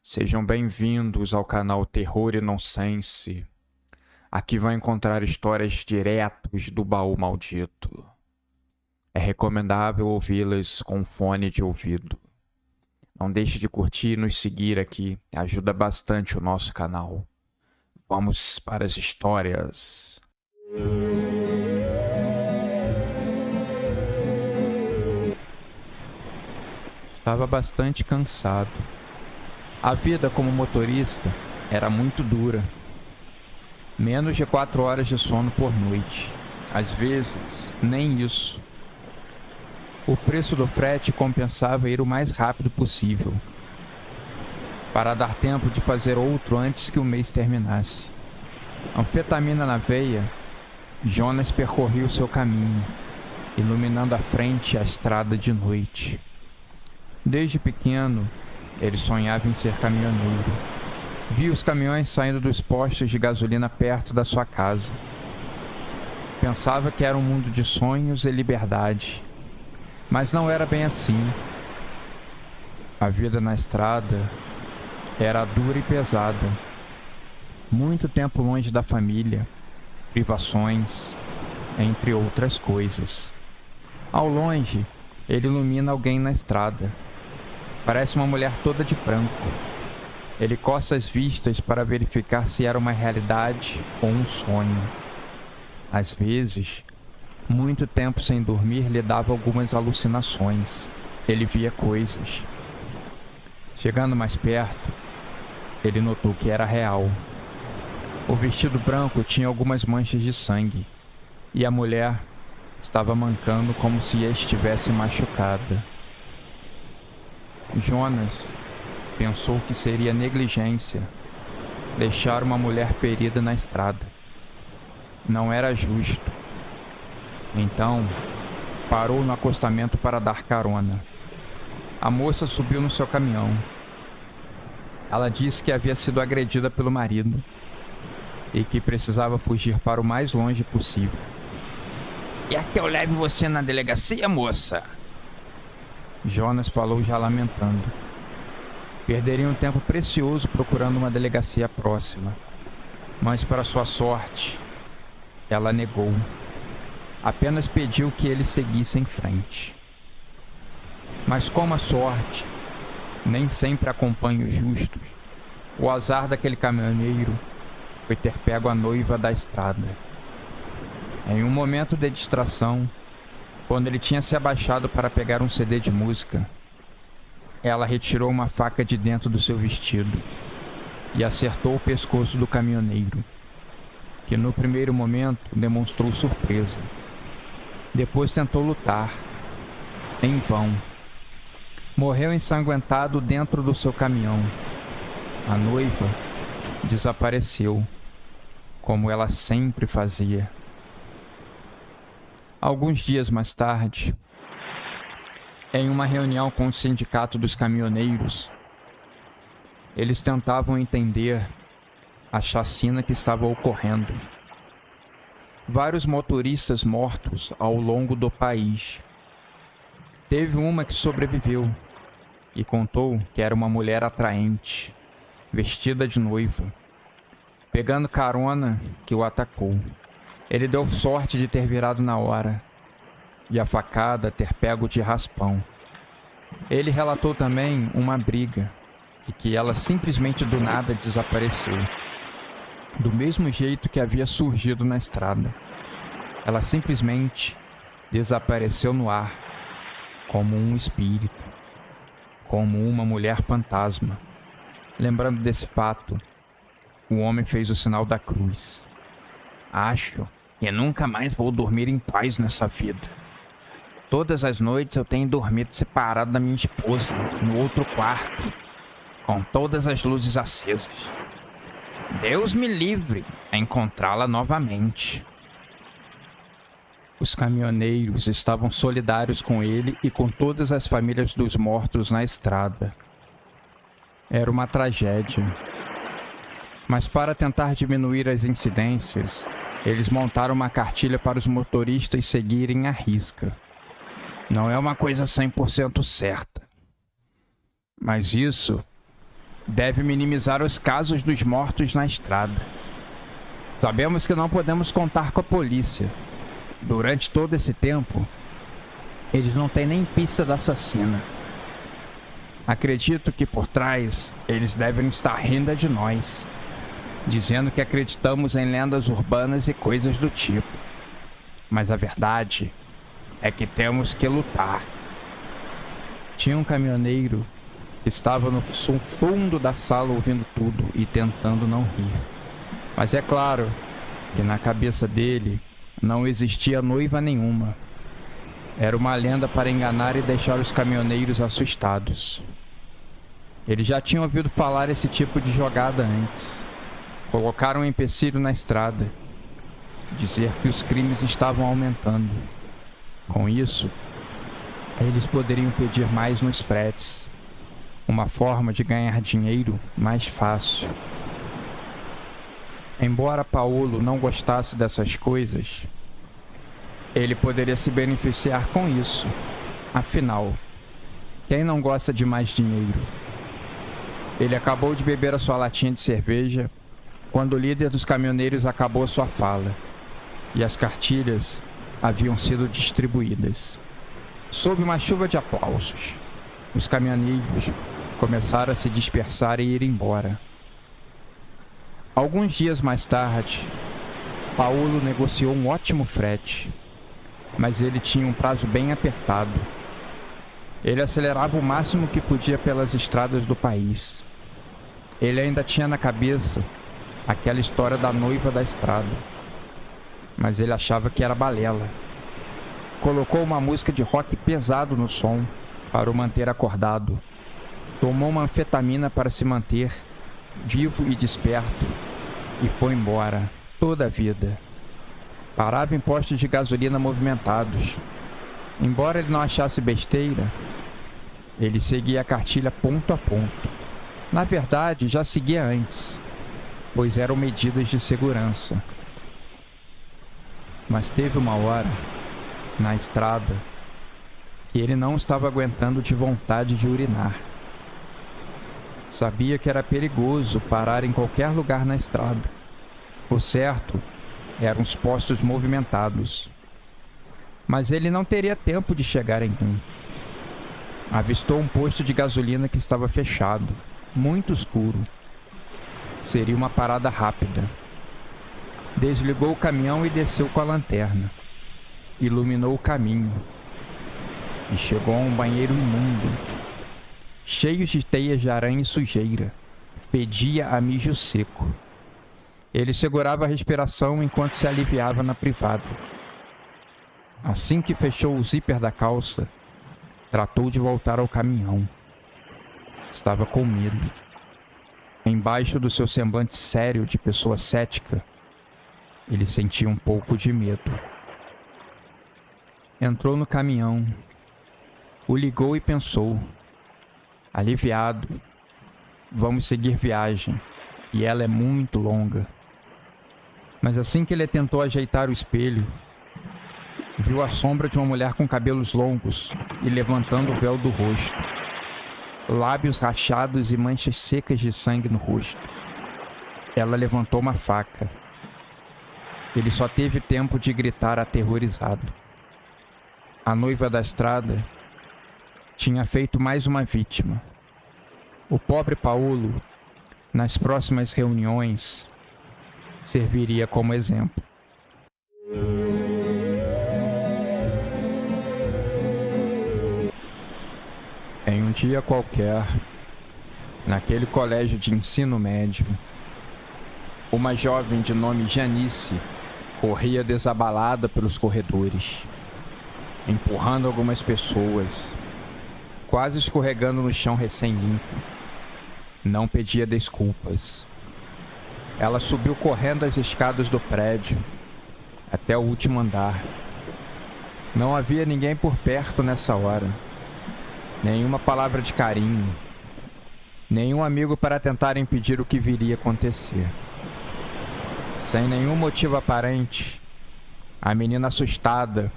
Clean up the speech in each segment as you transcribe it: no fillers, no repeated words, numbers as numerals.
Sejam bem-vindos ao canal Terror e Nonsense. Aqui vai encontrar histórias diretos do baú maldito. É recomendável ouvi-las com fone de ouvido. Não deixe de curtir e nos seguir aqui, ajuda bastante o nosso canal. Vamos para as histórias. Estava bastante cansado. A vida como motorista era muito dura. Menos de 4 horas de sono por noite. Às vezes, nem isso. O preço do frete compensava ir o mais rápido possível, para dar tempo de fazer outro antes que o mês terminasse. Anfetamina na veia, Jonas percorria o seu caminho, iluminando à frente a estrada de noite. Desde pequeno, ele sonhava em ser caminhoneiro. Via os caminhões saindo dos postos de gasolina perto da sua casa. Pensava que era um mundo de sonhos e liberdade, mas não era bem assim. A vida na estrada era dura e pesada. Muito tempo longe da família, privações, entre outras coisas. Ao longe, ele ilumina alguém na estrada. Parece uma mulher toda de branco. Ele coça as vistas para verificar se era uma realidade ou um sonho. Às vezes, muito tempo sem dormir lhe dava algumas alucinações. Ele via coisas. Chegando mais perto, ele notou que era real. O vestido branco tinha algumas manchas de sangue, e a mulher estava mancando como se estivesse machucada. Jonas pensou que seria negligência deixar uma mulher ferida na estrada. Não era justo. Então, parou no acostamento para dar carona. A moça subiu no seu caminhão. Ela disse que havia sido agredida pelo marido e que precisava fugir para o mais longe possível. "Quer que eu leve você na delegacia, moça?" Jonas falou já lamentando. Perderia um tempo precioso procurando uma delegacia próxima. Mas, para sua sorte, ela negou. Apenas pediu que ele seguisse em frente. Mas como a sorte nem sempre acompanha os justos, o azar daquele caminhoneiro foi ter pego a noiva da estrada. Em um momento de distração, quando ele tinha se abaixado para pegar um CD de música, ela retirou uma faca de dentro do seu vestido e acertou o pescoço do caminhoneiro, que no primeiro momento demonstrou surpresa. Depois tentou lutar. Em vão. Morreu ensanguentado dentro do seu caminhão. A noiva desapareceu, como ela sempre fazia. Alguns dias mais tarde, em uma reunião com o sindicato dos caminhoneiros, eles tentavam entender a chacina que estava ocorrendo. Vários motoristas mortos ao longo do país. Teve uma que sobreviveu e contou que era uma mulher atraente, vestida de noiva, pegando carona, que o atacou. Ele deu sorte de ter virado na hora e a facada ter pego de raspão. Ele relatou também uma briga e que ela simplesmente do nada desapareceu, do mesmo jeito que havia surgido na estrada. Ela simplesmente desapareceu no ar, como um espírito, como uma mulher fantasma. Lembrando desse fato, o homem fez o sinal da cruz. "Acho que nunca mais vou dormir em paz nessa vida. Todas as noites eu tenho dormido separado da minha esposa, no outro quarto, com todas as luzes acesas. Deus me livre a encontrá-la novamente." Os caminhoneiros estavam solidários com ele e com todas as famílias dos mortos na estrada. Era uma tragédia. Mas para tentar diminuir as incidências, eles montaram uma cartilha para os motoristas seguirem à risca. Não é uma coisa 100% certa, mas isso deve minimizar os casos dos mortos na estrada. Sabemos que não podemos contar com a polícia. Durante todo esse tempo, eles não têm nem pista da assassina. Acredito que por trás eles devem estar rindo de nós, dizendo que acreditamos em lendas urbanas e coisas do tipo. Mas a verdade é que temos que lutar. Tinha um caminhoneiro que estava no fundo da sala ouvindo tudo e tentando não rir. Mas é claro que na cabeça dele não existia noiva nenhuma. Era uma lenda para enganar e deixar os caminhoneiros assustados. Eles já tinham ouvido falar esse tipo de jogada antes. Colocar um empecilho na estrada. Dizer que os crimes estavam aumentando. Com isso, eles poderiam pedir mais nos fretes. Uma forma de ganhar dinheiro mais fácil. Embora Paulo não gostasse dessas coisas, ele poderia se beneficiar com isso. Afinal, quem não gosta de mais dinheiro? Ele acabou de beber a sua latinha de cerveja quando o líder dos caminhoneiros acabou sua fala, e as cartilhas haviam sido distribuídas. Sob uma chuva de aplausos, os caminhoneiros começaram a se dispersar e ir embora. Alguns dias mais tarde, Paulo negociou um ótimo frete, mas ele tinha um prazo bem apertado. Ele acelerava o máximo que podia pelas estradas do país. Ele ainda tinha na cabeça aquela história da noiva da estrada, mas ele achava que era balela. Colocou uma música de rock pesado no som para o manter acordado. Tomou uma anfetamina para se manter vivo e desperto e foi embora toda a vida. Parava em postos de gasolina movimentados. Embora ele não achasse besteira, ele seguia a cartilha ponto a ponto. Na verdade, já seguia antes, pois eram medidas de segurança. Mas teve uma hora, na estrada, que ele não estava aguentando de vontade de urinar. Sabia que era perigoso parar em qualquer lugar na estrada. O certo eram os postos movimentados. Mas ele não teria tempo de chegar em um. Avistou um posto de gasolina que estava fechado, muito escuro. Seria uma parada rápida. Desligou o caminhão e desceu com a lanterna. Iluminou o caminho. E chegou a um banheiro imundo, cheio de teias de aranha e sujeira. Fedia a mijo seco. Ele segurava a respiração enquanto se aliviava na privada. Assim que fechou o zíper da calça, tratou de voltar ao caminhão. Estava com medo. Embaixo do seu semblante sério de pessoa cética, ele sentia um pouco de medo. Entrou no caminhão, o ligou e pensou: aliviado, vamos seguir viagem, e ela é muito longa. Mas assim que ele tentou ajeitar o espelho, viu a sombra de uma mulher com cabelos longos e levantando o véu do rosto. Lábios rachados e manchas secas de sangue no rosto. Ela levantou uma faca. Ele só teve tempo de gritar aterrorizado. A noiva da estrada tinha feito mais uma vítima. O pobre Paulo, nas próximas reuniões, serviria como exemplo. Em um dia qualquer, naquele colégio de ensino médio, uma jovem de nome Janice corria desabalada pelos corredores, empurrando algumas pessoas, quase escorregando no chão recém-limpo. Não pedia desculpas. Ela subiu correndo as escadas do prédio até o último andar. Não havia ninguém por perto nessa hora. Nenhuma palavra de carinho. Nenhum amigo para tentar impedir o que viria a acontecer. Sem nenhum motivo aparente, a menina assustada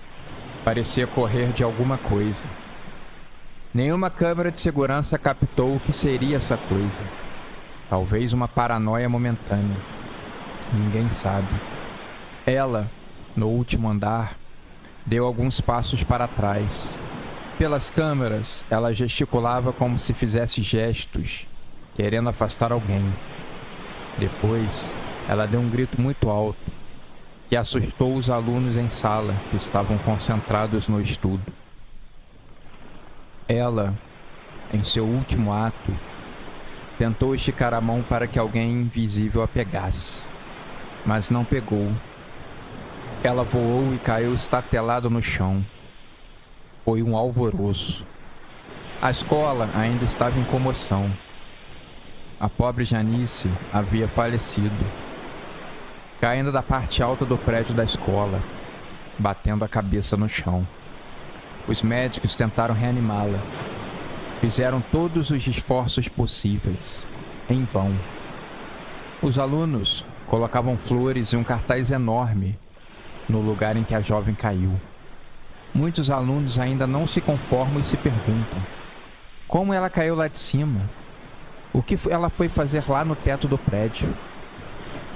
parecia correr de alguma coisa. Nenhuma câmera de segurança captou o que seria essa coisa. Talvez uma paranoia momentânea. Ninguém sabe. Ela, no último andar, deu alguns passos para trás. Pelas câmeras, ela gesticulava como se fizesse gestos, querendo afastar alguém. Depois, ela deu um grito muito alto, que assustou os alunos em sala que estavam concentrados no estudo. Ela, em seu último ato, tentou esticar a mão para que alguém invisível a pegasse, mas não pegou. Ela voou e caiu estatelada no chão. Foi um alvoroço. A escola ainda estava em comoção. A pobre Janice havia falecido, caindo da parte alta do prédio da escola, batendo a cabeça no chão. Os médicos tentaram reanimá-la. Fizeram todos os esforços possíveis, em vão. Os alunos colocavam flores e um cartaz enorme no lugar em que a jovem caiu. Muitos alunos ainda não se conformam e se perguntam: como ela caiu lá de cima? O que ela foi fazer lá no teto do prédio?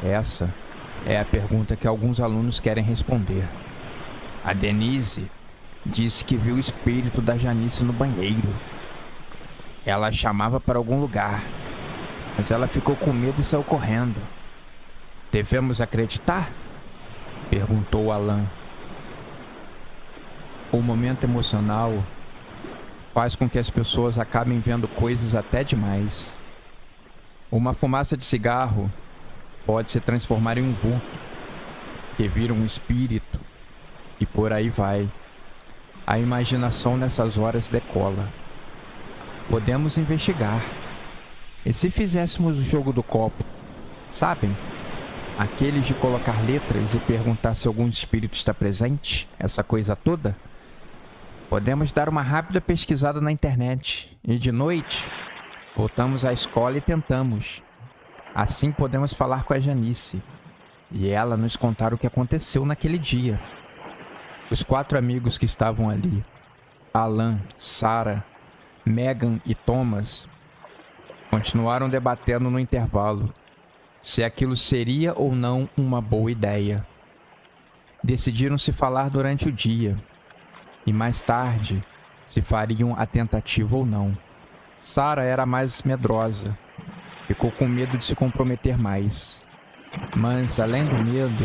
Essa é a pergunta que alguns alunos querem responder. A Denise disse que viu o espírito da Janice no banheiro. Ela a chamava para algum lugar, mas ela ficou com medo e saiu correndo. Devemos acreditar? Perguntou Alan. O momento emocional faz com que as pessoas acabem vendo coisas até demais. Uma fumaça de cigarro pode se transformar em um vulto, que vira um espírito, e por aí vai. A imaginação nessas horas decola. Podemos investigar. E se fizéssemos o jogo do copo? Sabem? Aqueles de colocar letras e perguntar se algum espírito está presente? Essa coisa toda? Podemos dar uma rápida pesquisada na internet. E de noite, voltamos à escola e tentamos. Assim podemos falar com a Janice e ela nos contar o que aconteceu naquele dia. Os 4 amigos que estavam ali, Alan, Sarah, Megan e Thomas, continuaram debatendo no intervalo se aquilo seria ou não uma boa ideia. Decidiram se falar durante o dia e mais tarde se fariam a tentativa ou não. Sarah era mais medrosa, ficou com medo de se comprometer mais. Mas, além do medo,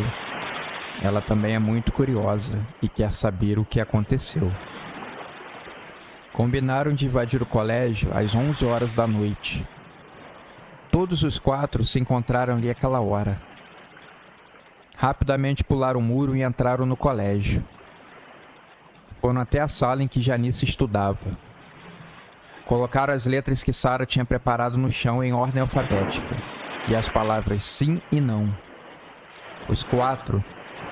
ela também é muito curiosa e quer saber o que aconteceu. Combinaram de invadir o colégio às 11 horas da noite. Todos os 4 se encontraram ali àquela hora. Rapidamente pularam o muro e entraram no colégio. Foram até a sala em que Janice estudava. Colocaram as letras que Sarah tinha preparado no chão em ordem alfabética e as palavras sim e não. Os 4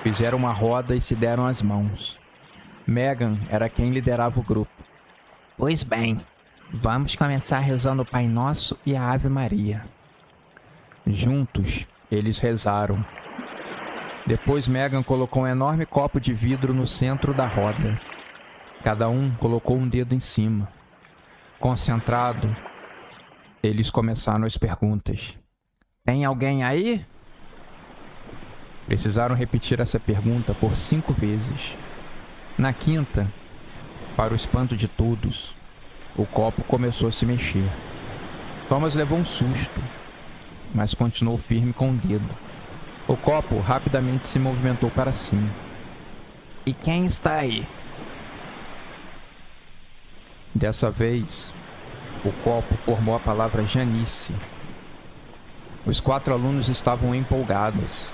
fizeram uma roda e se deram as mãos. Megan era quem liderava o grupo. Pois bem, vamos começar rezando o Pai Nosso e a Ave Maria. Juntos, eles rezaram. Depois Megan colocou um enorme copo de vidro no centro da roda. Cada um colocou um dedo em cima. Concentrado, eles começaram as perguntas. Tem alguém aí? Precisaram repetir essa pergunta por 5 vezes. Na quinta, para o espanto de todos, o copo começou a se mexer. Thomas levou um susto, mas continuou firme com o dedo. O copo rapidamente se movimentou para cima. E quem está aí? Dessa vez, o copo formou a palavra Janice. Os 4 alunos estavam empolgados.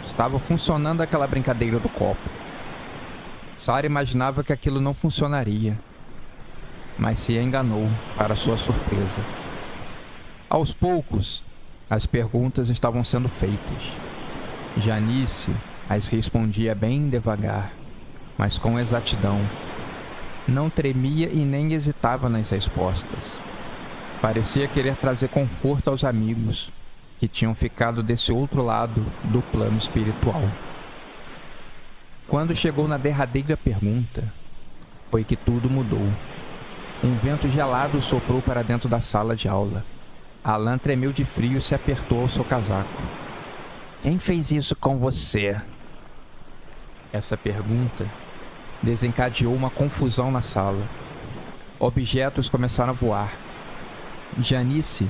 Estava funcionando aquela brincadeira do copo. Sarah imaginava que aquilo não funcionaria, mas se enganou, para sua surpresa. Aos poucos, as perguntas estavam sendo feitas. Janice as respondia bem devagar, mas com exatidão. Não tremia e nem hesitava nas respostas. Parecia querer trazer conforto aos amigos que tinham ficado desse outro lado do plano espiritual. Quando chegou na derradeira pergunta, foi que tudo mudou. Um vento gelado soprou para dentro da sala de aula. Alan tremeu de frio e se apertou ao seu casaco. Quem fez isso com você? Essa pergunta desencadeou uma confusão na sala. Objetos começaram a voar. Janice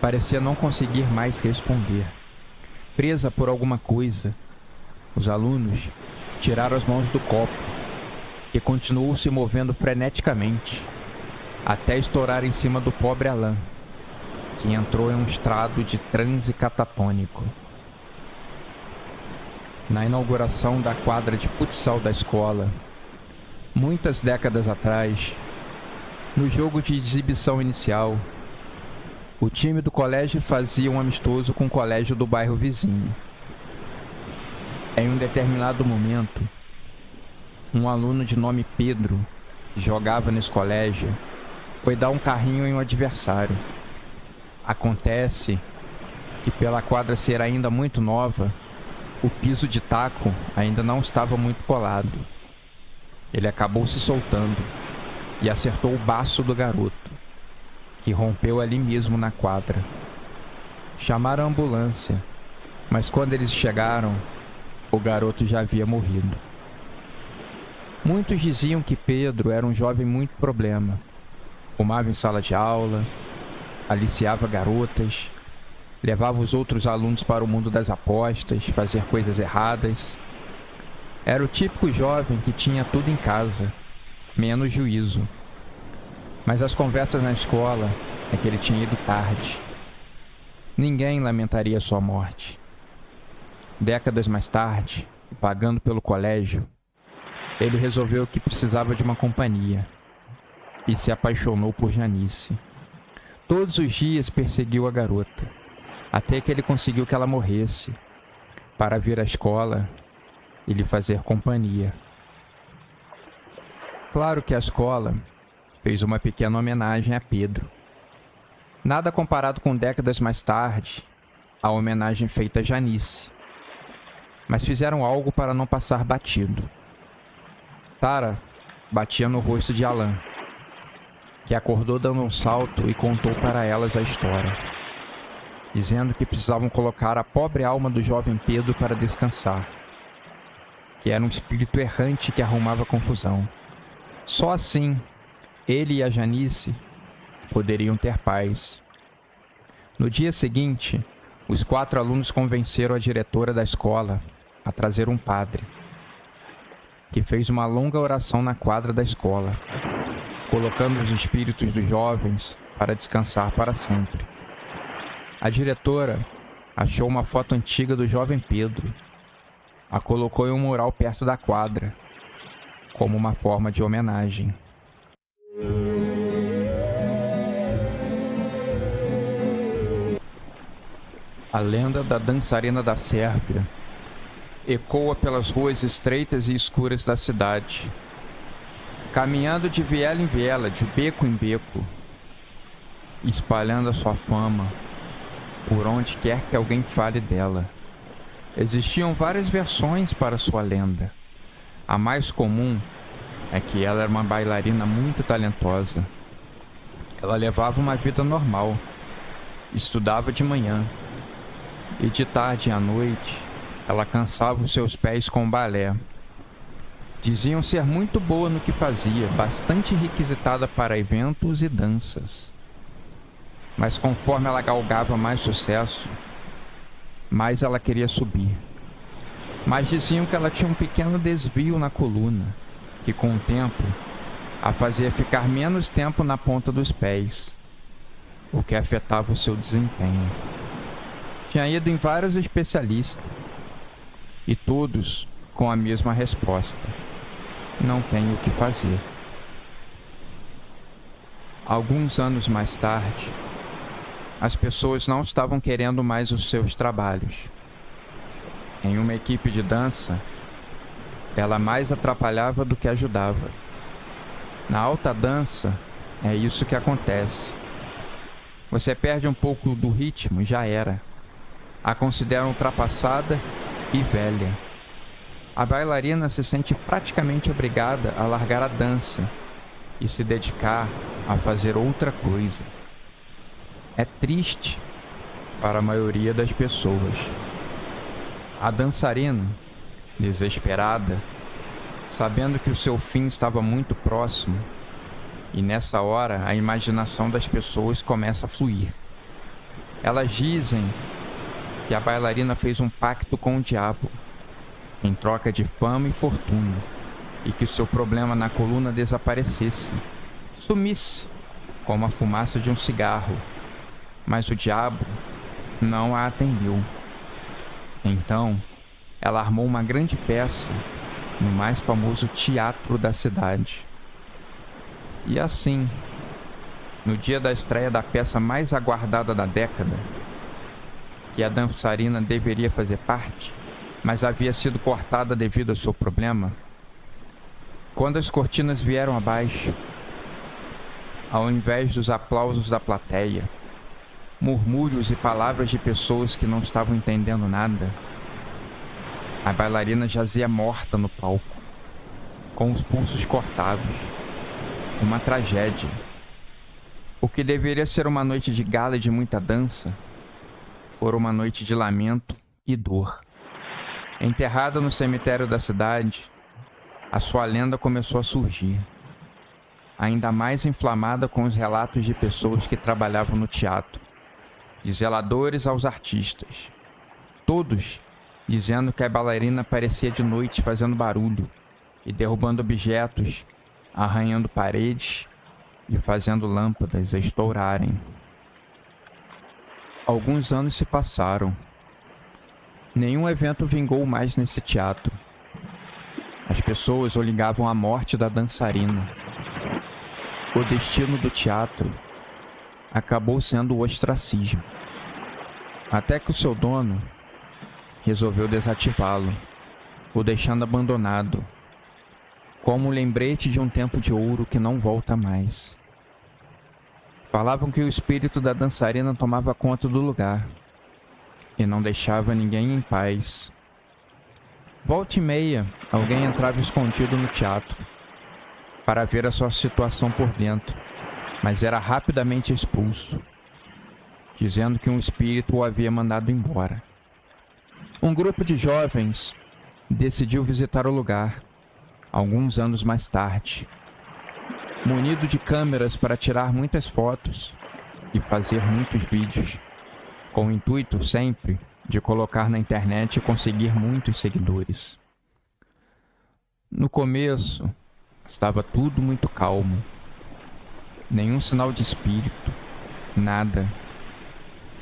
parecia não conseguir mais responder. Presa por alguma coisa, os alunos tiraram as mãos do copo, que continuou se movendo freneticamente, até estourar em cima do pobre Alan, que entrou em um estado de transe catatônico. Na inauguração da quadra de futsal da escola, muitas décadas atrás, no jogo de exibição inicial, o time do colégio fazia um amistoso com o colégio do bairro vizinho. Em um determinado momento, um aluno de nome Pedro, que jogava nesse colégio, foi dar um carrinho em um adversário. Acontece que, pela quadra ser ainda muito nova, o piso de taco ainda não estava muito colado. Ele acabou se soltando e acertou o baço do garoto, que rompeu ali mesmo na quadra. Chamaram a ambulância, mas quando eles chegaram, o garoto já havia morrido. Muitos diziam que Pedro era um jovem muito problema. Fumava em sala de aula, aliciava garotas, levava os outros alunos para o mundo das apostas, fazer coisas erradas. Era o típico jovem que tinha tudo em casa, menos juízo. Mas as conversas na escola é que ele tinha ido tarde. Ninguém lamentaria sua morte. Décadas mais tarde, vagando pelo colégio, ele resolveu que precisava de uma companhia e se apaixonou por Janice. Todos os dias perseguiu a garota, até que ele conseguiu que ela morresse, para vir à escola e lhe fazer companhia. Claro que a escola fez uma pequena homenagem a Pedro. Nada comparado com décadas mais tarde, a homenagem feita a Janice. Mas fizeram algo para não passar batido. Sarah batia no rosto de Alan, que acordou dando um salto e contou para elas a história, dizendo que precisavam colocar a pobre alma do jovem Pedro para descansar, que era um espírito errante que arrumava confusão. Só assim, ele e a Janice poderiam ter paz. No dia seguinte, os 4 alunos convenceram a diretora da escola a trazer um padre, que fez uma longa oração na quadra da escola, colocando os espíritos dos jovens para descansar para sempre. A diretora achou uma foto antiga do jovem Pedro, a colocou em um mural perto da quadra, como uma forma de homenagem. A lenda da dançarina da Sérvia ecoa pelas ruas estreitas e escuras da cidade, caminhando de viela em viela, de beco em beco, espalhando a sua fama por onde quer que alguém fale dela. Existiam várias versões para sua lenda. A mais comum é que ela era uma bailarina muito talentosa. Ela levava uma vida normal, estudava de manhã, e de tarde à noite ela cansava os seus pés com o balé. Diziam ser muito boa no que fazia, bastante requisitada para eventos e danças. Mas conforme ela galgava mais sucesso, mais ela queria subir. Mas diziam que ela tinha um pequeno desvio na coluna, que com o tempo a fazia ficar menos tempo na ponta dos pés, o que afetava o seu desempenho. Tinha ido em vários especialistas, e todos com a mesma resposta: não tenho o que fazer. Alguns anos mais tarde, as pessoas não estavam querendo mais os seus trabalhos. Em uma equipe de dança, ela mais atrapalhava do que ajudava. Na alta dança, é isso que acontece. Você perde um pouco do ritmo e já era. A consideram ultrapassada e velha. A bailarina se sente praticamente obrigada a largar a dança e se dedicar a fazer outra coisa. é triste para a maioria das pessoas. A dançarina, desesperada, sabendo que o seu fim estava muito próximo, e nessa hora a imaginação das pessoas começa a fluir. Elas dizem que a bailarina fez um pacto com o diabo, em troca de fama e fortuna, e que o seu problema na coluna desaparecesse, sumisse, como a fumaça de um cigarro. Mas o diabo não a atendeu. Então, ela armou uma grande peça no mais famoso teatro da cidade. E assim, no dia da estreia da peça mais aguardada da década, que a dançarina deveria fazer parte, mas havia sido cortada devido ao seu problema, quando as cortinas vieram abaixo, ao invés dos aplausos da plateia, murmúrios e palavras de pessoas que não estavam entendendo nada, a bailarina jazia morta no palco, com os pulsos cortados. Uma tragédia. O que deveria ser uma noite de gala e de muita dança, foi uma noite de lamento e dor. Enterrada no cemitério da cidade, a sua lenda começou a surgir, ainda mais inflamada com os relatos de pessoas que trabalhavam no teatro, de zeladores aos artistas, todos dizendo que a bailarina aparecia de noite fazendo barulho e derrubando objetos, arranhando paredes e fazendo lâmpadas estourarem. Alguns anos se passaram. Nenhum evento vingou mais nesse teatro. As pessoas o ligavam à morte da dançarina. O destino do teatro acabou sendo o ostracismo. Até que o seu dono resolveu desativá-lo, o deixando abandonado, como um lembrete de um tempo de ouro que não volta mais. Falavam que o espírito da dançarina tomava conta do lugar e não deixava ninguém em paz. Volta e meia, alguém entrava escondido no teatro para ver a sua situação por dentro, mas era rapidamente expulso, dizendo que um espírito o havia mandado embora. Um grupo de jovens decidiu visitar o lugar, alguns anos mais tarde, munido de câmeras para tirar muitas fotos e fazer muitos vídeos, com o intuito sempre de colocar na internet e conseguir muitos seguidores. No começo, estava tudo muito calmo. Nenhum sinal de espírito, nada.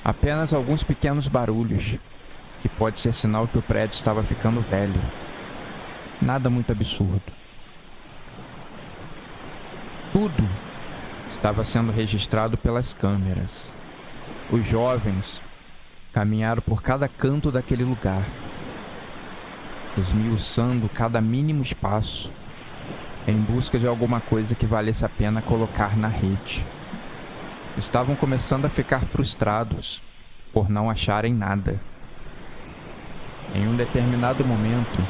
Apenas alguns pequenos barulhos, que pode ser sinal que o prédio estava ficando velho. Nada muito absurdo. Tudo estava sendo registrado pelas câmeras. Os jovens caminharam por cada canto daquele lugar, esmiuçando cada mínimo espaço, em busca de alguma coisa que valesse a pena colocar na rede. Estavam começando a ficar frustrados por não acharem nada. Em um determinado momento,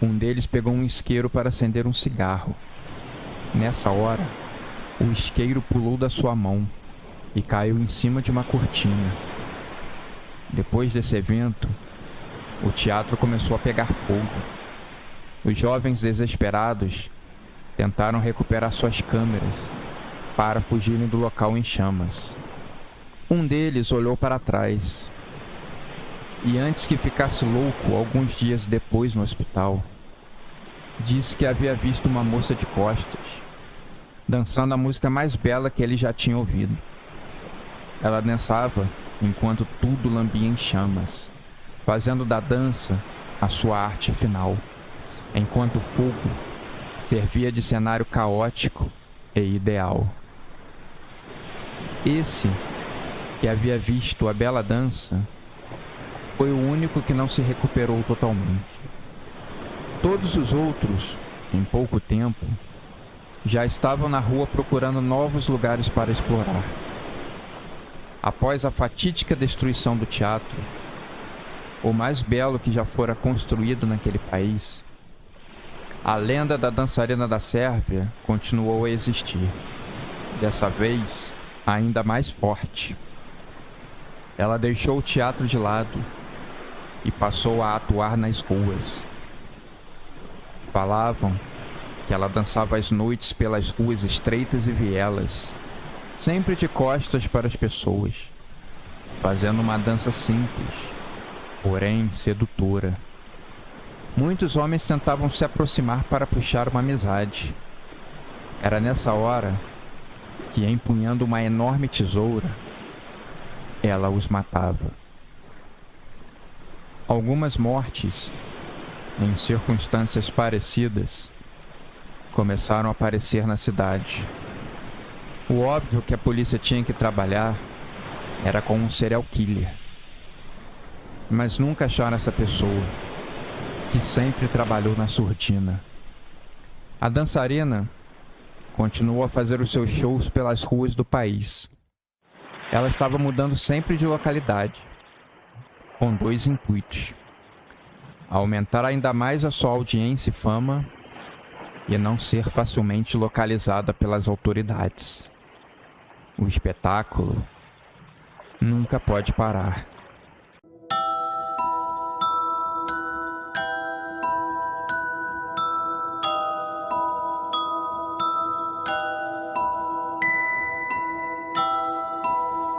um deles pegou um isqueiro para acender um cigarro. Nessa hora, o isqueiro pulou da sua mão e caiu em cima de uma cortina. Depois desse evento, o teatro começou a pegar fogo. Os jovens desesperados tentaram recuperar suas câmeras para fugirem do local em chamas. Um deles olhou para trás e, antes que ficasse louco alguns dias depois no hospital, disse que havia visto uma moça de costas, dançando a música mais bela que ele já tinha ouvido. Ela dançava enquanto tudo lambia em chamas, fazendo da dança a sua arte final, enquanto o fogo servia de cenário caótico e ideal. Esse, que havia visto a bela dança, foi o único que não se recuperou totalmente. Todos os outros, em pouco tempo, já estavam na rua procurando novos lugares para explorar. Após a fatídica destruição do teatro, o mais belo que já fora construído naquele país, a lenda da dançarina da Sérvia continuou a existir. Dessa vez, ainda mais forte. Ela deixou o teatro de lado e passou a atuar nas ruas. Falavam que ela dançava às noites pelas ruas estreitas e vielas, sempre de costas para as pessoas, fazendo uma dança simples, porém sedutora. Muitos homens tentavam se aproximar para puxar uma amizade. Era nessa hora que, empunhando uma enorme tesoura, ela os matava. Algumas mortes, em circunstâncias parecidas, começaram a aparecer na cidade. O óbvio que a polícia tinha que trabalhar era com um serial killer. Mas nunca acharam essa pessoa, que sempre trabalhou na surdina. A dançarina continuou a fazer os seus shows pelas ruas do país. Ela estava mudando sempre de localidade, com dois intuitos: aumentar ainda mais a sua audiência e fama e não ser facilmente localizada pelas autoridades. O espetáculo nunca pode parar.